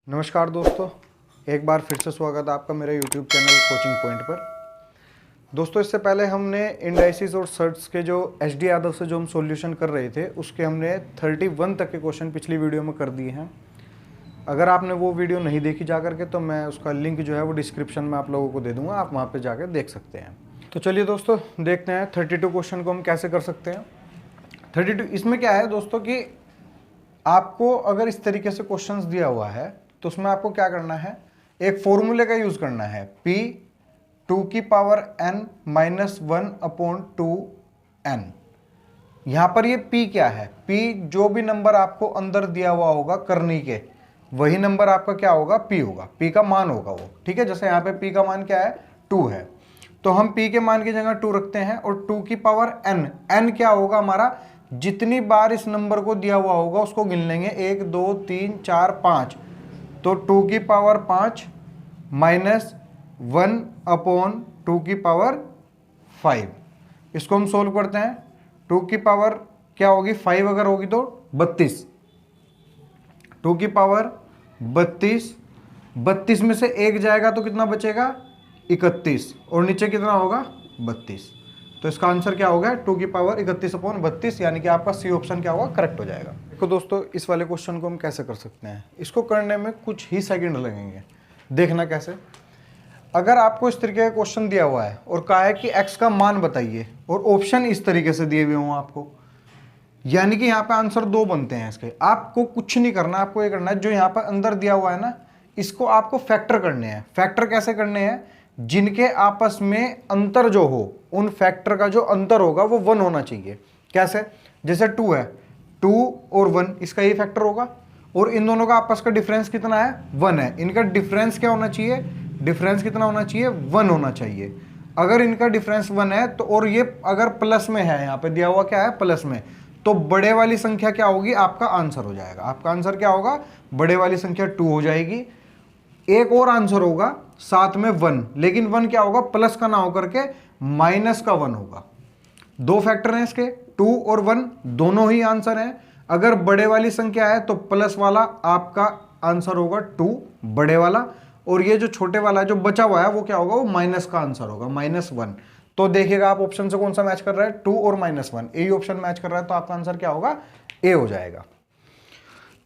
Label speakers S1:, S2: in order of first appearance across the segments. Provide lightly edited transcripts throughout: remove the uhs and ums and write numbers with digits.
S1: नमस्कार दोस्तों, एक बार फिर से स्वागत है आपका मेरे YouTube चैनल कोचिंग पॉइंट पर। दोस्तों, इससे पहले हमने इंडाइसिस और सर्ट्स के जो HD यादव से जो हम सॉल्यूशन कर रहे थे उसके हमने 31 तक के क्वेश्चन पिछली वीडियो में कर दिए हैं। अगर आपने वो वीडियो नहीं देखी जा करके तो मैं उसका लिंक जो है वो डिस्क्रिप्शन में आप लोगों को दे दूँगा, आप वहाँ पर जाकर देख सकते हैं। तो चलिए दोस्तों, देखते हैं 32 क्वेश्चन को हम कैसे कर सकते हैं। 32 इसमें क्या है दोस्तों कि आपको अगर इस तरीके से क्वेश्चंस दिया हुआ है तो उसमें आपको क्या करना है, एक फॉर्मूले का यूज करना है, p 2 की पावर n माइनस 1/2n। यहां पर ये p क्या है, p जो भी नंबर आपको अंदर दिया हुआ होगा करनी के वही नंबर आपका क्या होगा, p होगा, p का मान होगा वो। ठीक है, जैसे यहाँ पे p का मान क्या है, 2 है, तो हम p के मान की जगह 2 रखते हैं और 2 की पावर n क्या होगा हमारा, जितनी बार इस नंबर को दिया हुआ होगा उसको गिन लेंगे, 1 2 3 4 5, तो 2 की पावर 5 माइनस 1/2 की पावर 5। इसको हम सोल्व करते हैं। 2 की पावर क्या होगी, 5 अगर होगी तो 32, 2 की पावर 32 में से 1 जाएगा तो कितना बचेगा, 31, और नीचे कितना होगा, 32। तो इसका आंसर क्या होगा, 2 की पावर 31/32, यानी कि आपका सी ऑप्शन क्या होगा, करेक्ट हो जाएगा। देखो दोस्तों, इस वाले क्वेश्चन को हम कैसे कर सकते हैं, इसको करने में कुछ ही सेकंड लगेंगे। देखना कैसे, अगर आपको इस तरीके का क्वेश्चन दिया हुआ है और कहा है कि x का मान बताइए और ऑप्शन इस तरीके से दिए हुए हों आपको, यानी कि यहाँ पे आंसर 2 बनते हैं इसके। आपको कुछ नहीं करना, आपको ये करना है जो यहाँ पर अंदर दिया हुआ है ना, इसको आपको फैक्टर करने हैं। फैक्टर कैसे करने हैं, जिनके आपस में अंतर जो हो उन फैक्टर का जो अंतर होगा वो 1 होना चाहिए। कैसे, जैसे 2 है, 2 और 1 इसका ये फैक्टर होगा, और इन दोनों का आपस का डिफरेंस कितना है, 1 है। इनका डिफरेंस क्या होना चाहिए, डिफरेंस कितना होना चाहिए, 1 होना चाहिए। अगर इनका डिफरेंस 1 है तो, और ये अगर प्लस में है, यहाँ पे दिया हुआ क्या है, प्लस में, तो बड़े वाली संख्या क्या होगी, आपका आंसर हो जाएगा। आपका आंसर क्या होगा, बड़े वाली संख्या 2 हो जाएगी। एक और आंसर होगा साथ में 1, लेकिन 1 क्या होगा, प्लस का ना होकर के माइनस का 1 होगा। 2 फैक्टर हैं इसके, 2 और 1 दोनों ही आंसर हैं। अगर बड़े वाली संख्या है तो प्लस वाला आपका आंसर होगा 2 बड़े वाला, और ये जो छोटे वाला है जो बचा हुआ है वो क्या होगा, वो माइनस का आंसर होगा, -1। तो देखिएगा आप ऑप्शन से कौन सा मैच कर रहा है, 2 और -1, यही ऑप्शन मैच कर रहा है, तो आपका आंसर क्या होगा, ए हो जाएगा।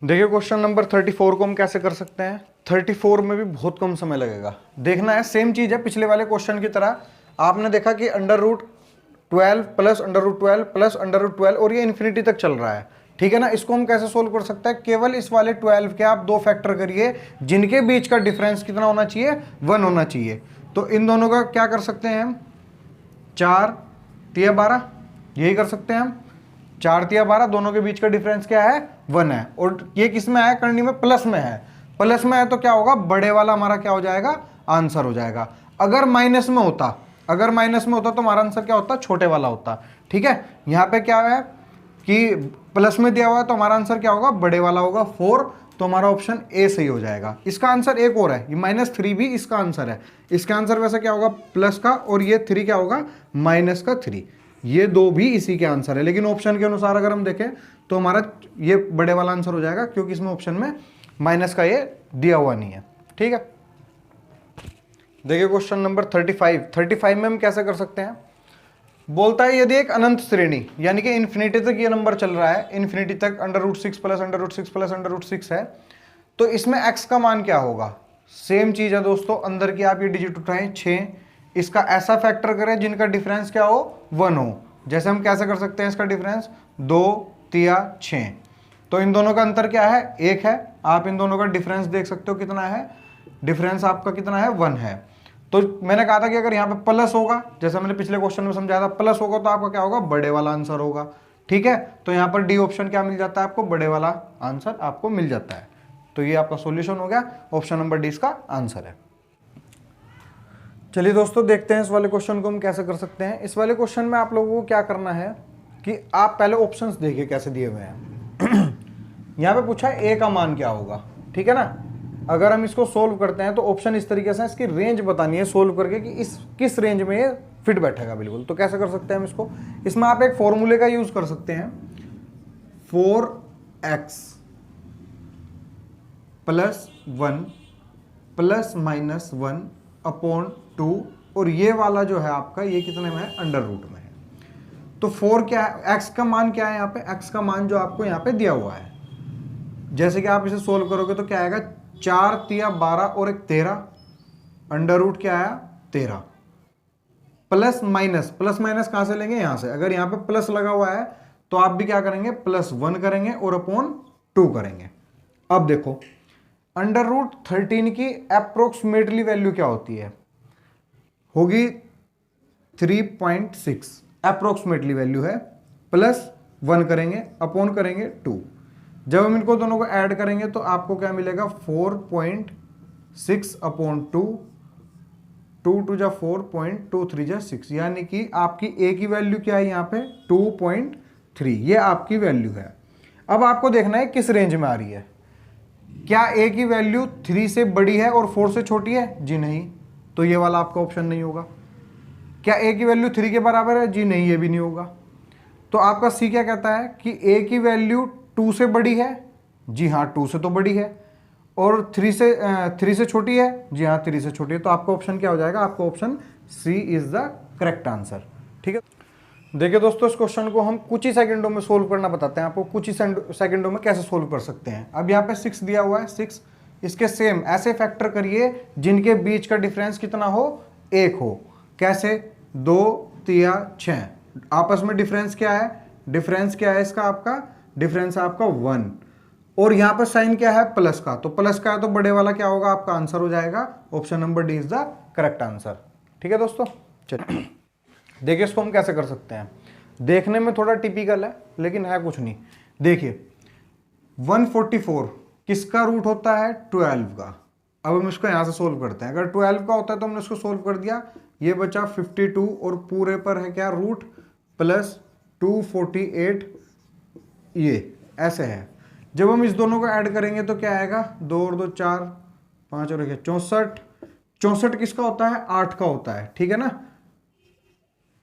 S1: देखिए क्वेश्चन नंबर 34 को हम कैसे कर सकते हैं। 34 में भी बहुत कम समय लगेगा। देखना है, सेम चीज है पिछले वाले क्वेश्चन की तरह। आपने देखा कि √12 प्लस √12 प्लस √12 और ये इन्फिनिटी तक चल रहा है। ठीक है ना, इसको हम कैसे सोल्व कर सकते हैं, केवल इस वाले 12 के आप 2 फैक्टर करिए, जिनके बीच का डिफरेंस कितना होना चाहिए, 1 होना चाहिए। तो इन दोनों का क्या कर सकते हैं हम, 4 तिया 12, यही कर सकते हैं हम। 4 तिया 12, दोनों के बीच का डिफरेंस क्या है, 1 है, और ये किस में है, करनी में प्लस में है। प्लस में है तो क्या होगा, बड़े वाला हमारा क्या हो जाएगा, आंसर हो जाएगा। अगर माइनस में होता, तो हमारा आंसर क्या होता, छोटे वाला होता। ठीक है, यहाँ पे क्या है कि प्लस में दिया हुआ है तो हमारा आंसर क्या होगा, बड़े वाला होगा, 4, तो हमारा ऑप्शन ए सही हो जाएगा। इसका आंसर एक और है, ये -3 भी इसका आंसर है। इसका आंसर वैसे क्या होगा, प्लस का, और ये 3 क्या होगा, -3। ये 2 भी इसी के आंसर है, लेकिन ऑप्शन के अनुसार अगर हम देखें तो हमारा ये बड़े वाला आंसर हो जाएगा, क्योंकि इसमें ऑप्शन में माइनस का ये दिया हुआ नहीं है। ठीक है, देखिए क्वेश्चन नंबर 35 में हम कैसे कर सकते हैं। बोलता है यदि एक अनंत श्रेणी, यानी कि इन्फिनिटी तक ये नंबर चल रहा है, इन्फिनिटी तक √6 प्लस √6 प्लस √6 है, तो इसमें x का मान क्या होगा। सेम चीज है दोस्तों, अंदर की आप ये डिजिट उठाएं 6, इसका ऐसा फैक्टर करें जिनका डिफरेंस क्या हो, 1 हो। जैसे हम कैसे कर सकते हैं इसका डिफरेंस, 2 तिया 6, तो इन दोनों का अंतर क्या है, 1 है। आप इन दोनों का डिफरेंस देख सकते हो कितना है, डिफरेंस आपका कितना है, 1 है। तो मैंने कहा था कि अगर यहाँ पे प्लस होगा, जैसे मैंने पिछले क्वेश्चन में समझाया था, प्लस होगा तो आपका क्या होगा, बड़े वाला आंसर होगा। ठीक है, तो यहाँ पर डी ऑप्शन क्या मिल जाता है आपको, बड़े वाला आंसर आपको मिल जाता है। तो ये आपका सॉल्यूशन हो गया, ऑप्शन नंबर डी इसका आंसर है। चलिए दोस्तों, देखते हैं इस वाले क्वेश्चन को हम कैसे कर सकते हैं। इस वाले क्वेश्चन में आप लोगों को क्या करना है कि आप पहले ऑप्शंस देखिए कैसे दिए हुए हैं। यहाँ पे पूछा है ए का मान क्या होगा। ठीक है ना, अगर हम इसको सोल्व करते हैं तो ऑप्शन इस तरीके से, इसकी रेंज बतानी है सोल्व करके कि इस किस रेंज में ये फिट बैठेगा बिल्कुल। तो कैसे कर सकते हैं हम इसको, इसमें आप एक फॉर्मूले का यूज कर सकते हैं, 4x plus 1 plus minus 1 upon 2, और ये वाला जो है आपका ये कितने में है, अंडर रूट में है। तो 4 क्या है, x का मान क्या है यहाँ पे, x का मान जो आपको यहाँ पे दिया हुआ है, जैसे कि आप इसे सोल्व करोगे तो क्या आएगा, 4 तिया 12 और एक 13, अंडर रूट क्या आया 13, प्लस माइनस कहां से लेंगे, यहां से। अगर यहां पे प्लस लगा हुआ है तो आप भी क्या करेंगे, +1 करेंगे और अपॉन 2 करेंगे। अब देखो अंडर रूट 13 की अप्रोक्सीमेटली वैल्यू क्या होती है, होगी 3.6, अप्रोक्सीमेटली वैल्यू है, +1 करेंगे अपॉन करेंगे 2। जब हम इनको दोनों को ऐड करेंगे तो आपको क्या मिलेगा, 4.6 अपॉन 2, 2 2 जा 4, 2 3 जा 6, यानी कि आपकी ए की वैल्यू क्या है यहाँ पे 2.3, ये आपकी वैल्यू है। अब आपको देखना है किस रेंज में आ रही है, क्या ए की वैल्यू 3 से बड़ी है और 4 से छोटी है, जी नहीं, तो ये वाला आपका ऑप्शन नहीं होगा। क्या ए की वैल्यू 3 के बराबर है, जी नहीं, ये भी नहीं होगा। तो आपका सी क्या कहता है कि ए की वैल्यू 2 से बड़ी है, जी हाँ 2 से तो बड़ी है, और 3 से छोटी है, जी हाँ 3 से छोटी है। तो आपका ऑप्शन क्या हो जाएगा, आपका option C is the correct answer. ठीक है, देखिए दोस्तों इस क्वेश्चन को हम कुछ ही सेकंडों में सोल्व करना बताते हैं आपको, कुछ ही सेकंडों में कैसे सोल्व कर सकते हैं। अब यहाँ पे 6 दिया हुआ है, 6 इसके सेम ऐसे फैक्टर करिए जिनके बीच का डिफरेंस कितना हो, 1 हो। कैसे, 2 3 6, आपस में डिफरेंस क्या है, डिफरेंस क्या है इसका, आपका डिफरेंस है आपका 1, और यहां पर साइन क्या है, प्लस का, तो प्लस का है तो बड़े वाला क्या होगा, आपका आंसर हो जाएगा, option number D is the correct answer. ठीक है दोस्तों, चलिए देखिए इसको हम कैसे कर सकते हैं। देखने में थोड़ा टिपिकल है लेकिन है कुछ नहीं। देखिए 144 किसका रूट होता है, 12 का। अब हम इसको यहां से सोल्व करते हैं। अगर 12 का होता है तो हमने इसको सोल्व कर दिया, ये बचा 52 और पूरे पर है क्या रूट, प्लस 248, ये ऐसे है। जब हम इस दोनों को ऐड करेंगे तो क्या आएगा, 2 और 2 4, 5 और 1 64, 64 किसका होता है, 8 का होता है, ठीक है ना।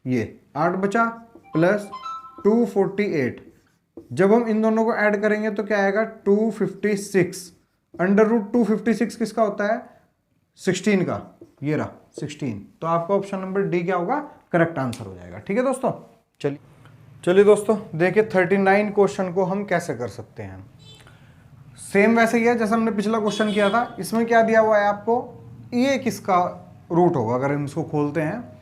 S1: ये 8 बचा प्लस 248, जब हम इन दोनों को ऐड करेंगे तो क्या आएगा 256, अंडर रूट 256 किसका होता है, 16 का, ये रहा 16। तो आपका ऑप्शन नंबर डी क्या होगा, करेक्ट आंसर हो जाएगा। ठीक है दोस्तों, चलिए दोस्तों देखिए 39 क्वेश्चन को हम कैसे कर सकते हैं। सेम वैसे ही है जैसे हमने पिछला क्वेश्चन किया था। इसमें क्या दिया हुआ है आपको, ये किसका रूट होगा, अगर हम इसको खोलते हैं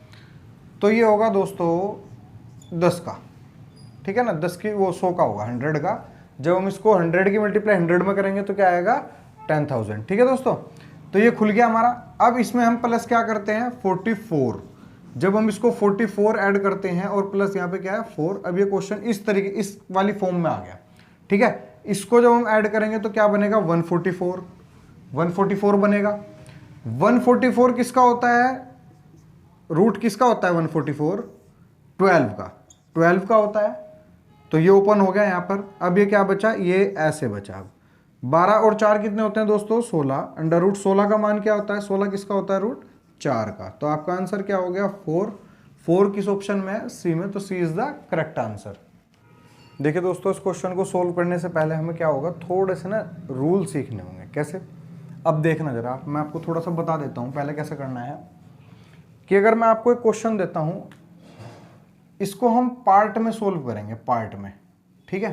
S1: तो ये होगा दोस्तों 10 का, ठीक है ना, 10 की वो 100 का होगा, 100 का। जब हम इसको 100 की मल्टीप्लाई 100 में करेंगे तो क्या आएगा 10,000। ठीक है दोस्तों, तो ये खुल गया हमारा। अब इसमें हम प्लस क्या करते हैं 44, जब हम इसको 44 ऐड करते हैं और प्लस यहाँ पे क्या है 4। अब ये क्वेश्चन इस तरीके इस वाली फॉर्म में आ गया, ठीक है। इसको जब हम ऐड करेंगे तो क्या बनेगा 144 बनेगा। 144 किसका होता है, रूट किसका होता है 144, 12 का, 12 का होता है। तो ये ओपन हो गया यहाँ पर। अब ये क्या बचा, ये ऐसे बचा। अब 12 और 4 कितने होते हैं दोस्तों 16, अंडर रूट 16 का मान क्या होता है, 16 किसका होता है रूट 4 का। तो आपका आंसर क्या हो गया 4 किस ऑप्शन में है, सी में। तो सी इज द करेक्ट आंसर। देखिए दोस्तों इस क्वेश्चन को सोल्व करने से पहले हमें क्या होगा, थोड़े से ना रूल सीखने होंगे। कैसे, अब देखना जरा, मैं आपको थोड़ा सा बता देता हूँ पहले कैसे करना है। कि अगर मैं आपको एक क्वेश्चन देता हूँ, इसको हम पार्ट में सोल्व करेंगे, पार्ट में, ठीक है।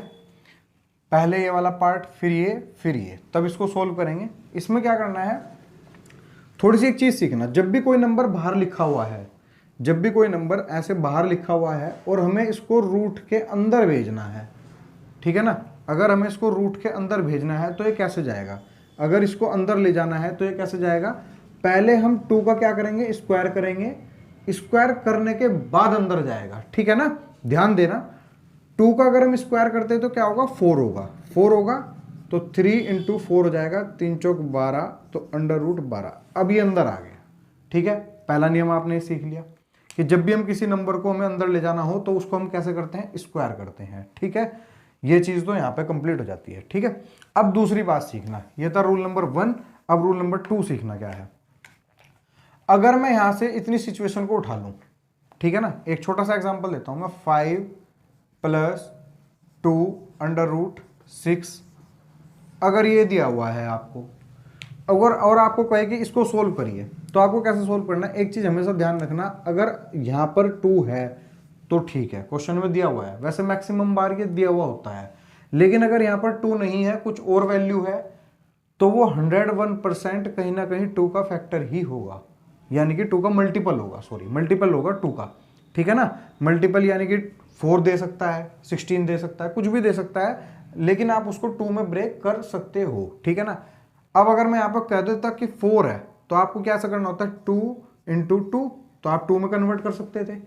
S1: पहले ये वाला पार्ट, फिर ये, तब इसको सोल्व करेंगे। इसमें क्या करना है, थोड़ी सी एक चीज सीखना। जब भी कोई नंबर बाहर लिखा हुआ है, जब भी कोई नंबर ऐसे बाहर लिखा हुआ है और हमें इसको रूट के अंदर भेजना है, ठीक है ना। अगर हमें इसको रूट के अंदर भेजना है तो ये कैसे जाएगा, अगर इसको अंदर ले जाना है तो ये कैसे जाएगा। पहले हम 2 का क्या करेंगे, स्क्वायर करेंगे, स्क्वायर करने के बाद अंदर जाएगा, ठीक है ना। ध्यान देना, 2 का अगर हम स्क्वायर करते हैं तो क्या होगा 4 होगा, तो 3 × 4 हो जाएगा, 3 चौक 12, तो अंडर रूट 12। अब ये अंदर आ गया, ठीक है। पहला नियम आपने सीख लिया कि जब भी हम किसी नंबर को हमें अंदर ले जाना हो तो उसको हम कैसे करते हैं, स्क्वायर करते हैं, ठीक है। ये चीज तो यहाँ पे कंप्लीट हो जाती है, ठीक है। अब दूसरी बात सीखना, ये था रूल नंबर 1। अब रूल नंबर 2 सीखना क्या है। अगर मैं यहां से इतनी सिचुएशन को उठा लूं, ठीक है ना, एक छोटा सा एग्जांपल देता हूं मैं, 5 + 2 अंडर रूट 6, अगर ये दिया हुआ है आपको, अगर और आपको कहे कि इसको सोल्व करिए, तो आपको कैसे सोल्व करना है? एक चीज हमेशा ध्यान रखना, अगर यहाँ पर 2 है तो ठीक है, क्वेश्चन में दिया हुआ है, वैसे मैक्सिमम बार ये दिया हुआ होता है। लेकिन अगर यहाँ पर 2 नहीं है, कुछ और वैल्यू है, तो वो 101% कहीं ना कहीं 2 का फैक्टर ही होगा, यानी कि 2 का मल्टीपल होगा, सॉरी मल्टीपल होगा 2 का, ठीक है ना। मल्टीपल यानी कि 4 दे सकता है, 16 दे सकता है, कुछ भी दे सकता है, लेकिन आप उसको 2 में ब्रेक कर सकते हो, ठीक है ना। अब अगर मैं यहाँ पर कह देता कि 4 है, तो आपको क्या ऐसा करना होता है? 2 इंटू 2, तो आप 2 में कन्वर्ट कर सकते थे।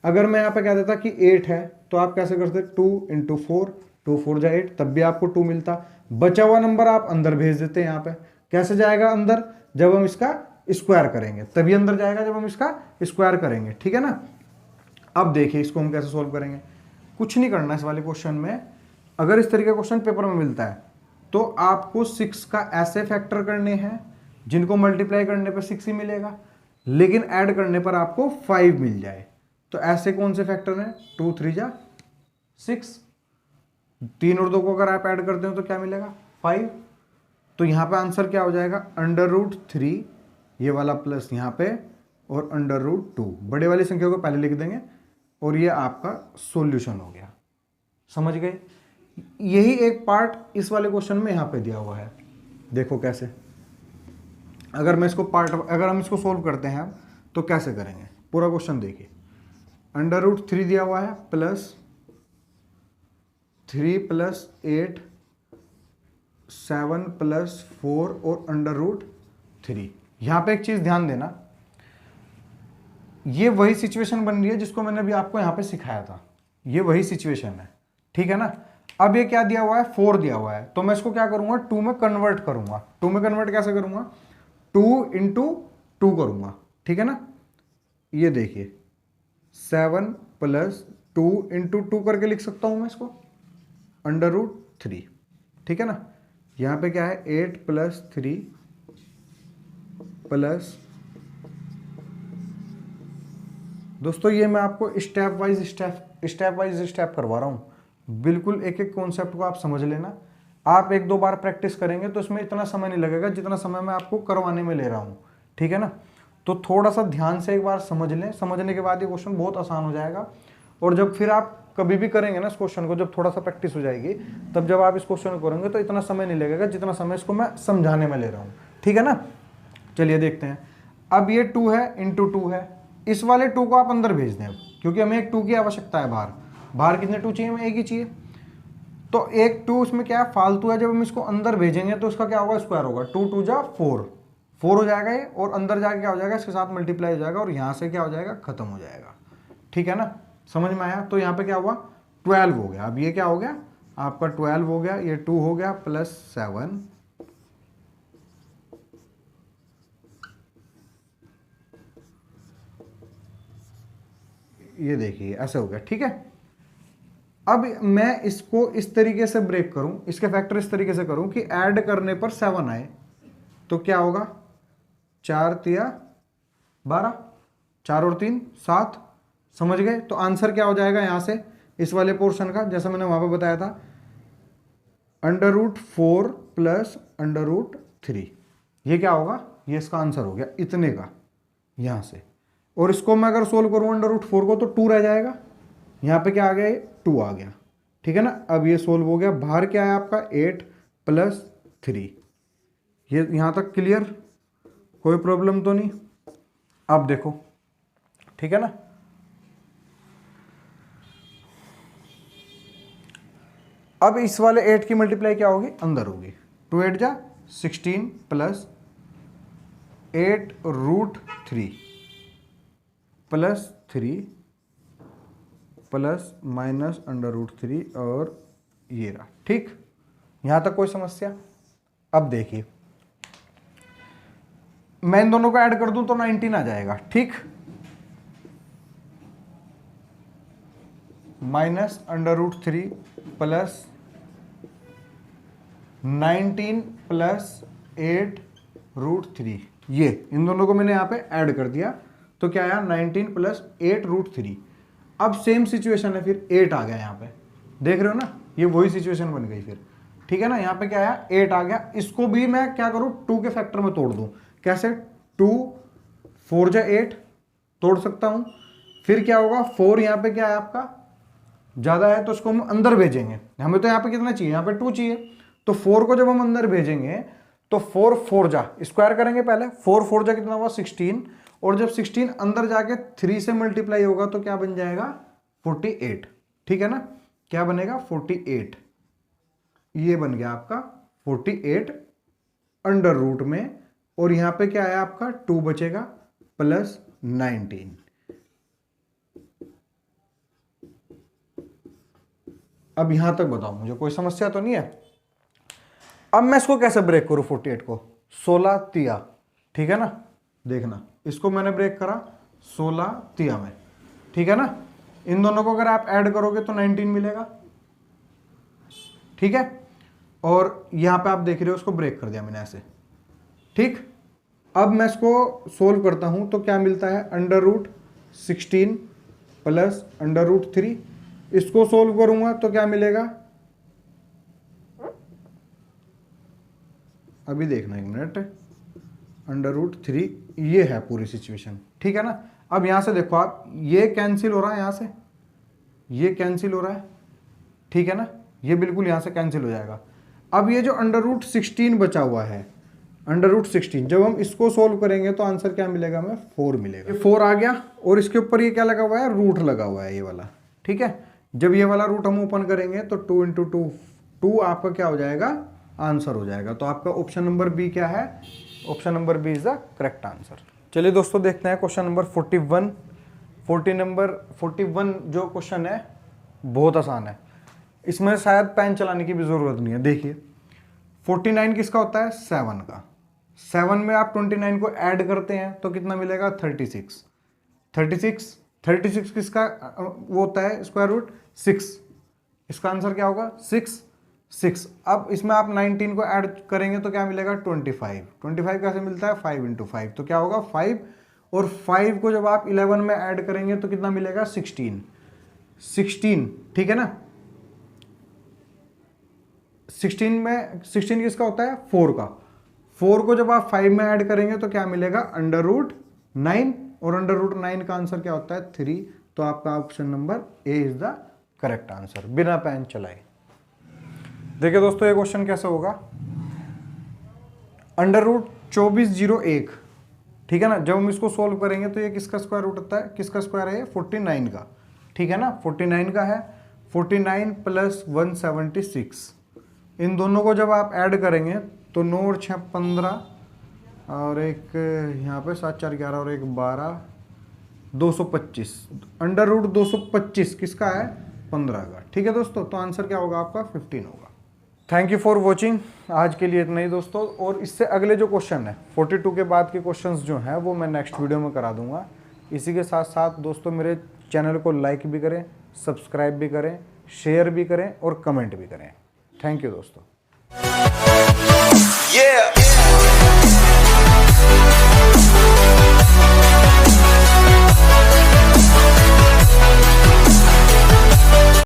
S1: अगर मैं यहाँ पे कह देता कि 8 है, तो आप कैसे करते? 2 इंटू 4, 2 4 जा 8, तब भी आपको 2 मिलता। बचा हुआ नंबर आप अंदर भेज देते हैं। यहाँ पे कैसे जाएगा अंदर? जब हम इसका स्क्वायर करेंगे, तभी अंदर जाएगा जब हम इसका स्क्वायर करेंगे, ठीक है ना। अब देखिए इसको हम कैसे सोल्व करेंगे। कुछ नहीं करना इस वाले क्वेश्चन में। अगर इस तरीके का क्वेश्चन पेपर में मिलता है, तो आपको 6 का ऐसे फैक्टर करने हैं जिनको मल्टीप्लाई करने पर 6 ही मिलेगा, लेकिन ऐड करने पर आपको 5 मिल जाए। तो ऐसे कौन से फैक्टर हैं? 2 3 जा 6, 3 और 2 को अगर आप ऐड करते हो तो क्या मिलेगा? 5। तो यहां पे आंसर क्या हो जाएगा? √3, ये वाला प्लस यहां पे, और √2। बड़े वाली संख्या को पहले लिख देंगे, और ये आपका सॉल्यूशन हो गया। समझ गए? यही एक पार्ट इस वाले क्वेश्चन में यहां पे दिया हुआ है। देखो कैसे, अगर हम इसको सोल्व करते हैं तो कैसे करेंगे, पूरा क्वेश्चन देखिए। √3 दिया हुआ है, प्लस 3 प्लस 8, 7 प्लस 4 और √3। यहां पे एक चीज ध्यान देना, ये वही सिचुएशन बन रही है जिसको मैंने अभी आपको यहां पे सिखाया था। ये वही सिचुएशन है, ठीक है ना। अब ये क्या दिया हुआ है? 4 दिया हुआ है, तो मैं इसको क्या करूंगा? 2 में कन्वर्ट करूंगा। 2 में कन्वर्ट कैसे करूंगा? 2 इंटू 2 करूंगा, ठीक है ना। ये देखिए 7 प्लस 2 इंटू 2 करके लिख सकता हूं मैं इसको, √3, ठीक है ना। यहां पे क्या है? 8 प्लस 3 प्लस, दोस्तों ये मैं आपको स्टेप वाइज स्टेप करवा रहा हूं। बिल्कुल एक एक कॉन्सेप्ट को आप समझ लेना। आप 1-2 बार प्रैक्टिस करेंगे तो इसमें इतना समय नहीं लगेगा जितना समय मैं आपको करवाने में ले रहा हूं, ठीक है ना। तो थोड़ा सा ध्यान से एक बार समझ लें, समझने के बाद ये क्वेश्चन बहुत आसान हो जाएगा। और जब फिर आप कभी भी करेंगे ना इस क्वेश्चन को, जब थोड़ा सा प्रैक्टिस हो जाएगी, तब जब आप इस क्वेश्चन को करेंगे तो इतना समय नहीं लगेगा जितना समय इसको मैं समझाने में ले रहा हूँ, ठीक है ना। चलिए देखते हैं। अब ये 2 है इंटू 2 है, इस वाले 2 को आप अंदर भेज दें, क्योंकि हमें एक 2 की आवश्यकता है। बाहर कितने 2 चाहिए? हमें एक ही चाहिए। तो एक 2 इसमें क्या है? फालतू है। जब हम इसको अंदर भेजेंगे तो इसका क्या होगा? स्क्वायर होगा। 2 2 जा 4 हो जाएगा ये, और अंदर जाके क्या हो जाएगा? इसके साथ मल्टीप्लाई हो जाएगा, और यहाँ से क्या हो जाएगा? खत्म हो जाएगा, ठीक है ना। समझ में आया? तो यहाँ पे क्या हुआ? 12 हो गया। अब ये क्या हो गया? आपका 12 हो गया, ये 2 हो गया, प्लस 7, ये देखिए ऐसे हो गया, ठीक है। अब मैं इसको इस तरीके से ब्रेक करूं, इसके फैक्टर इस तरीके से करूं कि ऐड करने पर 7 आए, तो क्या होगा? 4 तिया 12, 4 और 3 7। समझ गए? तो आंसर क्या हो जाएगा यहां से, इस वाले पोर्शन का, जैसा मैंने वहां पर बताया था, √4 प्लस √3। ये क्या होगा? ये इसका आंसर हो गया, इतने का यहां से। और इसको मैं अगर सोल्व करूं √4 को, तो 2 रह जाएगा। यहां पे क्या आ गया? 2 आ गया, ठीक है ना। अब ये सोल्व हो गया। बाहर क्या है आपका? 8 प्लस 3। ये यहां तक क्लियर? कोई प्रॉब्लम तो नहीं? अब देखो, ठीक है ना। अब इस वाले 8 की मल्टीप्लाई क्या होगी? अंदर होगी। 2 8 जा 16 प्लस 8 √3 प्लस 3 प्लस माइनस √3, और ये रहा, ठीक। यहां तक कोई समस्या? अब देखिए, मैं इन दोनों को ऐड कर दूं तो 19 आ जाएगा, ठीक। माइनस √3 प्लस 19 प्लस 8 √3, ये इन दोनों को मैंने यहां पे ऐड कर दिया, तो क्या आया? 19 प्लस 8 √3। अब सेम सिचुएशन है, फिर 8 आ गया यहां पे, देख रहे हो ना। ये वही सिचुएशन बन गई फिर, ठीक है ना। यहाँ पे क्या आया 8 आ गया, इसको भी मैं क्या करूं 2 के फैक्टर में तोड़ दूं। कैसे 2 4 जा 8 तोड़ सकता हूं। फिर क्या होगा 4 यहाँ पे क्या है आपका ज्यादा है तो उसको हम अंदर भेजेंगे, हमें तो यहाँ पे कितना चाहिए, यहाँ पे 2 चाहिए, तो 4 को जब हम अंदर भेजेंगे तो 4 4 जा स्क्वायर करेंगे पहले, 4 4 जा कितना हुआ 16, और जब 16 अंदर जाके 3 से मल्टीप्लाई होगा तो क्या बन जाएगा 48। ठीक है ना, क्या बनेगा 48, ये बन गया आपका 48 अंडर रूट में, और यहां पे क्या है आपका 2 बचेगा प्लस 19। अब यहां तक बताओ मुझे कोई समस्या तो नहीं है। अब मैं इसको कैसे ब्रेक करूं 48 को, 16 तिया, ठीक है ना, देखना इसको मैंने ब्रेक करा 16 तिया में, ठीक है ना। इन दोनों को अगर आप ऐड करोगे तो 19 मिलेगा, ठीक है। और यहां पे आप देख रहे हो उसको ब्रेक कर दिया मैंने ऐसे, ठीक। अब मैं इसको सोल्व करता हूं तो क्या मिलता है under root 16 plus under root 3, इसको सोल्व करूंगा तो क्या मिलेगा, अभी देखना एक मिनट, अंडर रूट 3 ये है पूरी सिचुएशन, ठीक है ना। अब यहां से देखो आप, ये कैंसिल हो रहा है, यहां से ये कैंसिल हो रहा है, ठीक है ना, ये बिल्कुल यहां से कैंसिल हो जाएगा। अब ये जो अंडर रूट 16 बचा हुआ है, अंडर रूट 16, जब हम इसको सोल्व करेंगे तो आंसर क्या मिलेगा हमें 4 मिलेगा। ये 4 आ गया और इसके ऊपर ये क्या लगा हुआ है, रूट लगा हुआ है ये वाला, ठीक है। जब ये वाला रूट हम ओपन करेंगे तो 2 इंटू 2 आपका क्या हो जाएगा, आंसर हो जाएगा। तो आपका ऑप्शन नंबर बी क्या है, option number B is the correct answer. चलिए दोस्तों देखते हैं क्वेश्चन नंबर 41। 41 जो क्वेश्चन है बहुत आसान है, इसमें शायद पेन चलाने की भी जरूरत नहीं है। देखिए 49 किसका होता है 7 का, 7 में आप 29 को ऐड करते हैं तो कितना मिलेगा 36। 36 किसका वो होता है स्क्वायर रूट 6, इसका आंसर क्या होगा 6। अब इसमें आप 19 को ऐड करेंगे तो क्या मिलेगा 25 कैसे मिलता है 5 इंटू 5, तो क्या होगा 5, और 5 को जब आप 11 में ऐड करेंगे तो कितना मिलेगा 16, ठीक है ना। 16 किसका होता है 4 का, 4 को जब आप 5 में ऐड करेंगे तो क्या मिलेगा अंडर रूट 9, और अंडर रूट 9 का आंसर क्या होता है 3। तो आपका option number A is the correct answer, बिना पेन चलाए। देखिए दोस्तों ये क्वेश्चन कैसे होगा, अंडर रूट 2401, ठीक है ना, जब हम इसको सोल्व करेंगे तो ये किसका स्क्वायर रूट होता है, किसका स्क्वायर है 49 का, ठीक है ना, 49 का है। 49 प्लस 176, इन दोनों को जब आप ऐड करेंगे तो 9 और 6 15, और एक यहाँ पे 7 4 11 और एक 12, 225, अंडर रूट 225 किसका है 15 का, ठीक है दोस्तों। तो आंसर क्या होगा आपका 15 होगा। थैंक यू फॉर वॉचिंग, आज के लिए इतना ही दोस्तों, और इससे अगले जो क्वेश्चन है 42 के बाद के क्वेश्चंस जो हैं वो मैं नेक्स्ट वीडियो में करा दूंगा। इसी के साथ साथ दोस्तों मेरे चैनल को लाइक भी करें, सब्सक्राइब भी करें, शेयर भी करें और कमेंट भी करें। थैंक यू दोस्तों।